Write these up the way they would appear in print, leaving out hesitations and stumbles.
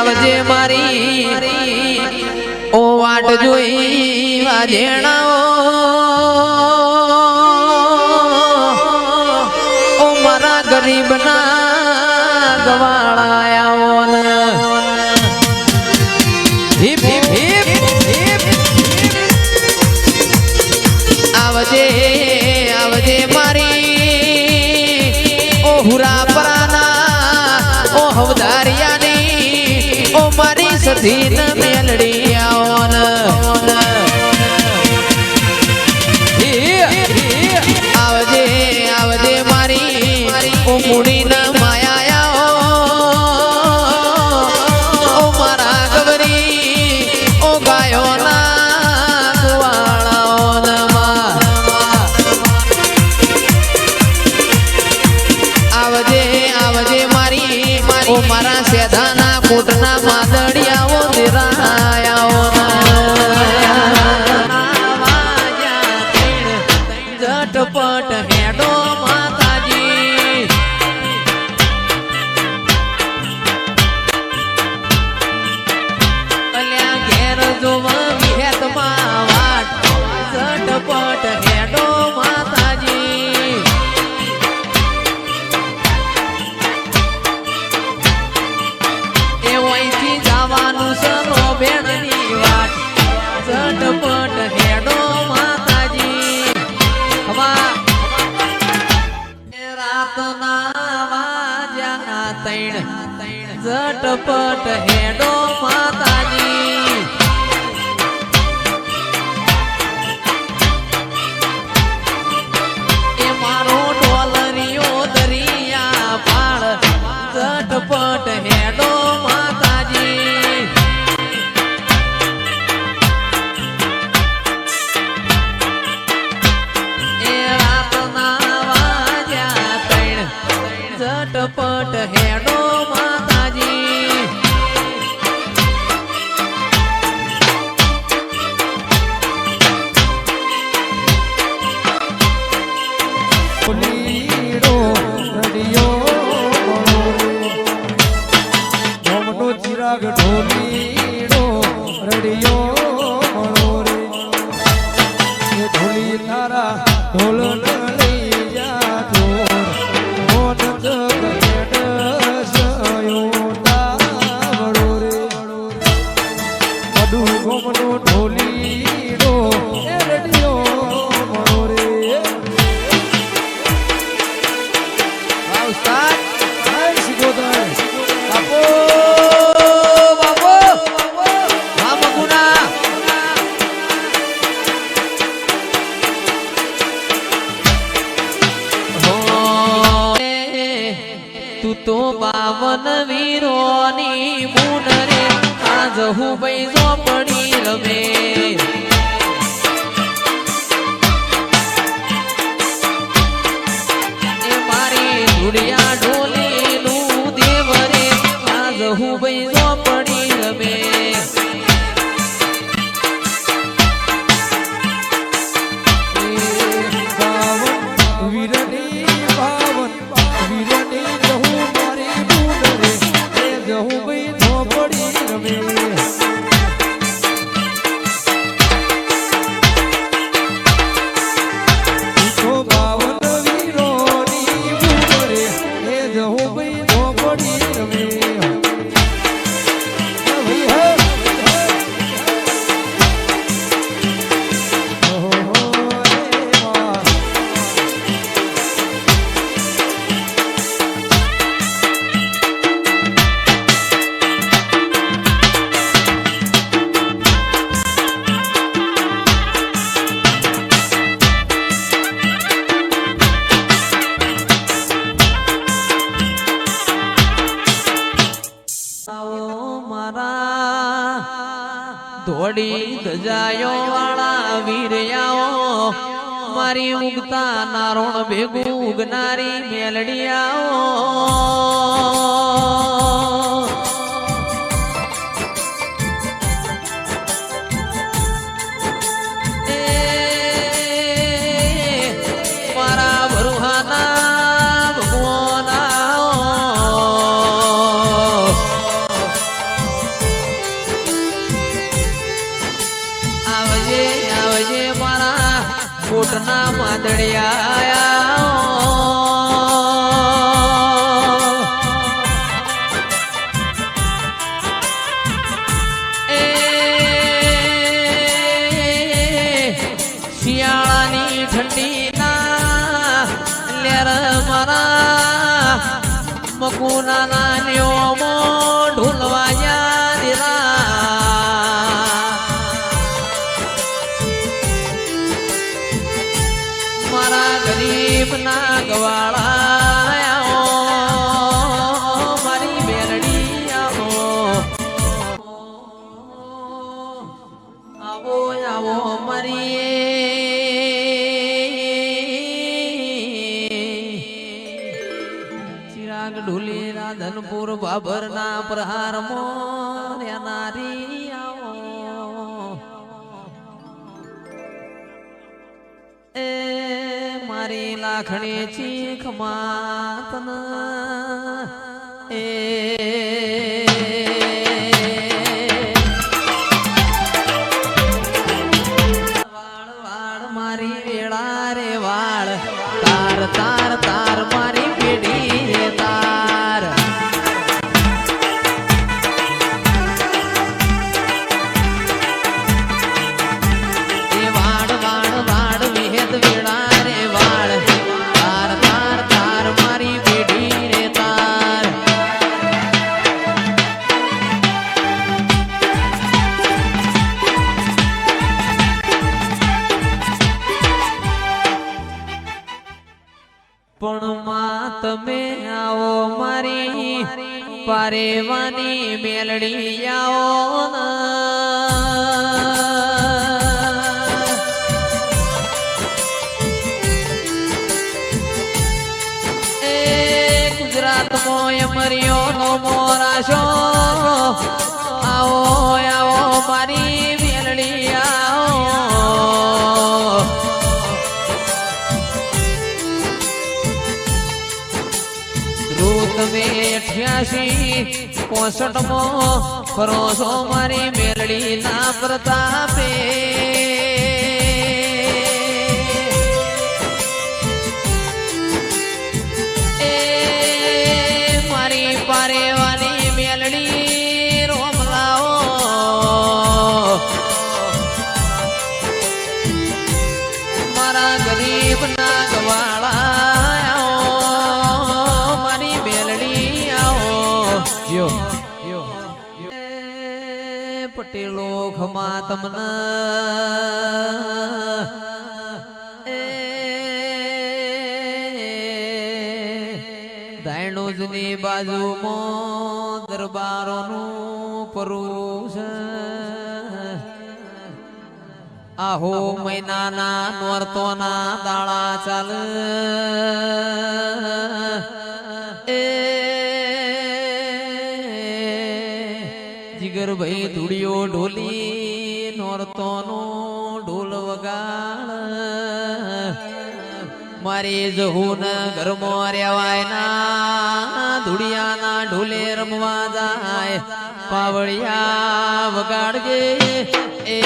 આવજે મારી ઓ વાટ જોઈ વાજેણાઓ ઓ મારા ગરીબના ગવાળાયાઓ ને હિપ હિપ હિપ હિપ આવજે આવજે મારી ઓ હુરા પરાના ઓ હવદારિયાની ઓ મારી સધીન મેલડી આવો ને આવજે આવજે મારી ઓ મુડી ના માયા ઓ મારા ગવરી ઓ ગાયો ના ગવાળાઓ નમા આવજે આવજે મારી ઓ મારા સેધાના કોટના માદડિયાઓ નિરાયાઓ ઝટપટ હેડો માતાજી અલ્યા ઘેર જોવા વિહેતમાં વાટ ઝટપટ હેડો માતાજી એ વહીથી જવાનું સરો બેડની વાટ ઝટપટ હેડો માતાજી હવા રાતના વાજ્યા તૈણ ઝટપટ હેડો માતાજી એ મારો ડોલરિયો દરિયા પાળ ઝટપટ હેડો માતાજી એ રાતના વાજ્યા તૈણ ઝટપટ હેડો માતાજી લીડો રડિયો મોમનો ચિરાગ ઢોલીડો રડિયો મળો રે એ ઢોલી તારા ઢોલ લઈ જા ઢોર મોન જગત સયો તાવડો રે અડુ મોમનો ઢોલીડો એ રડિયો મળો રે ઉસ્તાદ બાપો બાપો હા મગુના તું તો 52 વીરોની મૂન રે આજ હું બૈજો પડી રમે એ મારી ધુડિયા ઢોલીનું દેવ રે આજ હું બૈજો પડી રમે ધોડી ધજાયો વાળા વીરયાઓ મારી ઉગતા નારોણ ભેગું ઉગનારી મેલડિયાઓ મારા ભરુહાના ભગવાના બાબરના માદડિયા શિયાળાની ઠંડીના લેર મારા મકુના નાલ્યોમો ઢોલવાયા દીરા મારા ગરીબના ગવાળા મારી બેરડી આવો આવો આવો મારી ઢોલી રાધનપુર બાબરના પ્રહાર મોરી આવો એ મારી લાખણી ચીખ માતન એ વાળ વાળ મારી વેળા રે વાળ તાર તાર તાર મારી પેઢી રે તાર એ વાળ વાળ વાળ વિહેદ વેળા રે વાળ તાર તાર તાર મારી પેઢી રે તાર પણ માં તમે આવો મારી પારેવાની મેલડી આવો એ ગુજરાતમાં મર્યો નો મોરાશો આવો આવો મારી મેલડી આવો તમે 88 65 ફરો છો મારી મેલડી ના પ્રતાપે એ મારી પારેવાની મેલડી રોમલાઓ મારા ગરીબ ના ગવાળા પટેલો ખમા તમને દાયણોજની બાજુમાં દરબારોનું પરુષ આહો મહિનાના નોરતોના દાળા ચાલ એ જીગર ભાઈ ધૂળિયો ઢોલી નોરતો નો ઢોલ વગાડ મારી જહુન ઘરમાં રેવાય ના ધૂળિયાના ઢોલે રમવા જાય પાવળિયા વગાડગે એ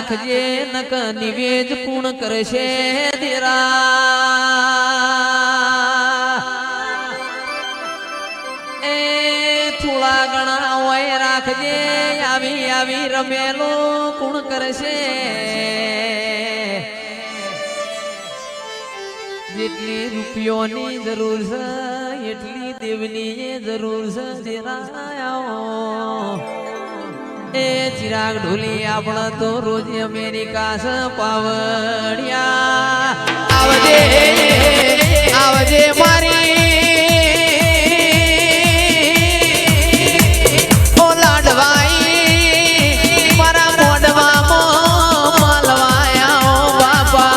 રાખજે નક નિવેદ પૂર્ણ કરશે દેરા એ થોડા ઘણા હોય રાખજે આવી આવી રમેલો પૂર્ણ કરશે જેટલી રૂપિયોની જરૂર છે એટલી દેવની એ જરૂર છે ચિરાગ એ ચિરાગ ઢોલી આપણે તો રોજ અમેરિકા છે પાવડિયા આવજે આવજે મારી ઓ લાડવાઈ મારા મોઢવામાં માલવાયા ઓ બાપા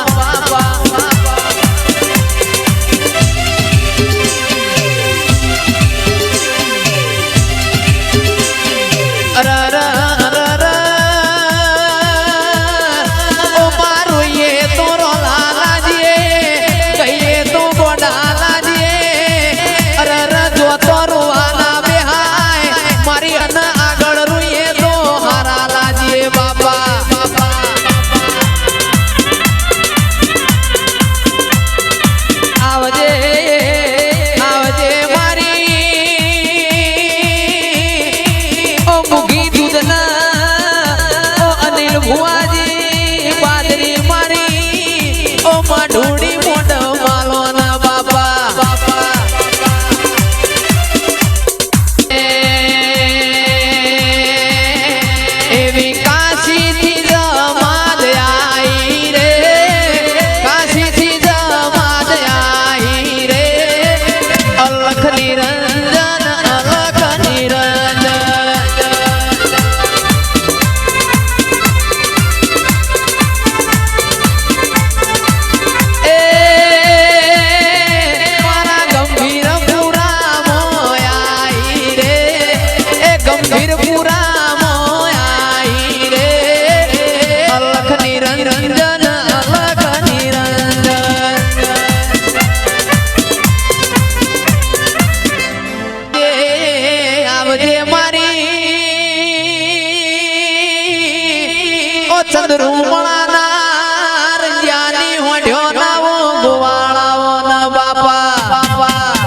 ચંદ્રુમણા રંજાની હોઠ્યો નાવો ગોવાળાઓ ના બાપા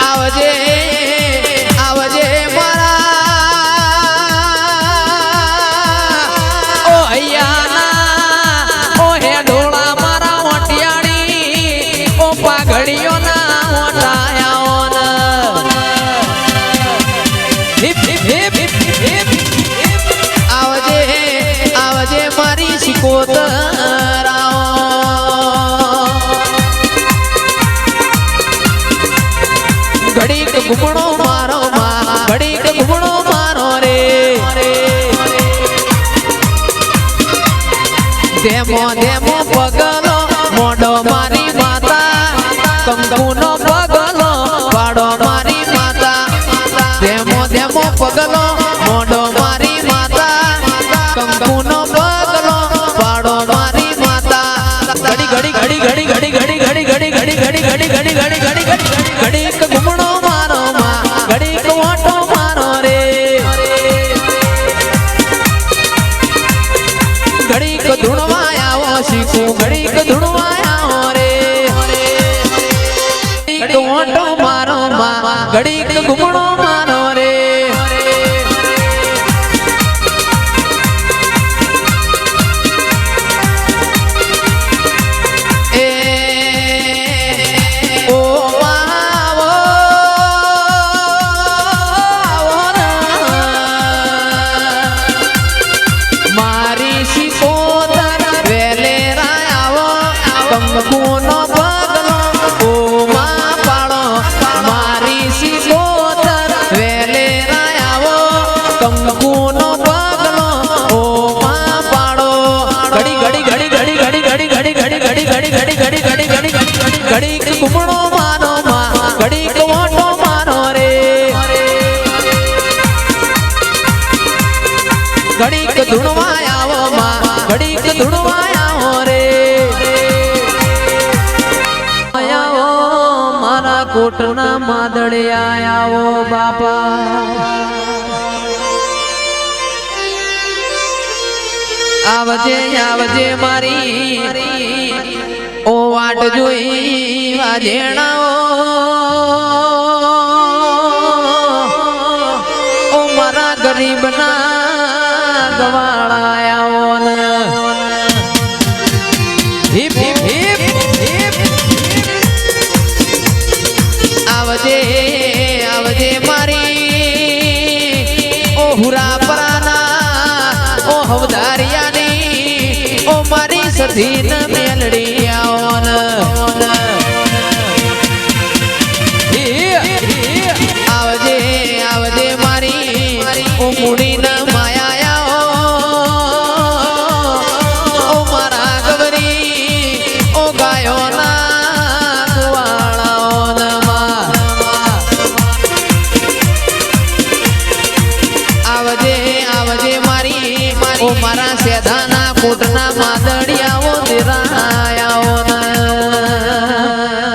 આવજે આવજે મારા ઓ હૈયાના ઓ હે ઢોળા મારા મોટિયાણી ઓ પાઘડીઓ ના મોટાયાઓ આવજે આવજે મારી શિકોતરાઓ ઘડીક ઘૂમણો મારો ઘડીક ઘૂમણો મારો રે ધેમો ધેમો પગલો મોઢો મારી માતા કંકુનો પગલો વાડો મારી માતા ધેમો ધેમો પગલો મોઢો મારી માતા કંકુનો પગલો વાડો મારી માતા ઘડી ઘડી ઘડી ઘડી ઘડી ઘડી ઘડી ઘડી ઘડી ઘડી ઘડી ઘડી ઘડી ઘડી ઘડી ઘડીક ઘૂમણો મારો ઘડીક ઓટો મારો રે ઘડીક ધૂણવાયા શીખું ઘડીક ધૂણવાયા રે ઘડીક ઓટો મારો ઘડીક ઘૂમણો મારો રે કંકુનો પગલો ઓ માં પાડો મારી શિકોતર વેલે આવો કંકુનો પગલો ઓ માં પાડો ઘડી ઘડી ઘડી ઘડી ઘડી ઘડી ઘડી ઘડી ઘડી ઘડી ઘડી ઘડી ઘડી ઘડી ઘડી ઘડીક ઘૂમણો મારો ઘડીક ઓટો મારો રે ઘડીક ધૂણવાયા ઘડીક ધૂણવાયા રે મારા કોટના માદળે આવો બાપા આવજે આવજે મારી ઓ વાટ જોઈ વાજેણાઓ ઓ મારા ગરીબના ગવાળાયાઓ હવદારિયાની ઓ મારી સધીન મેલડી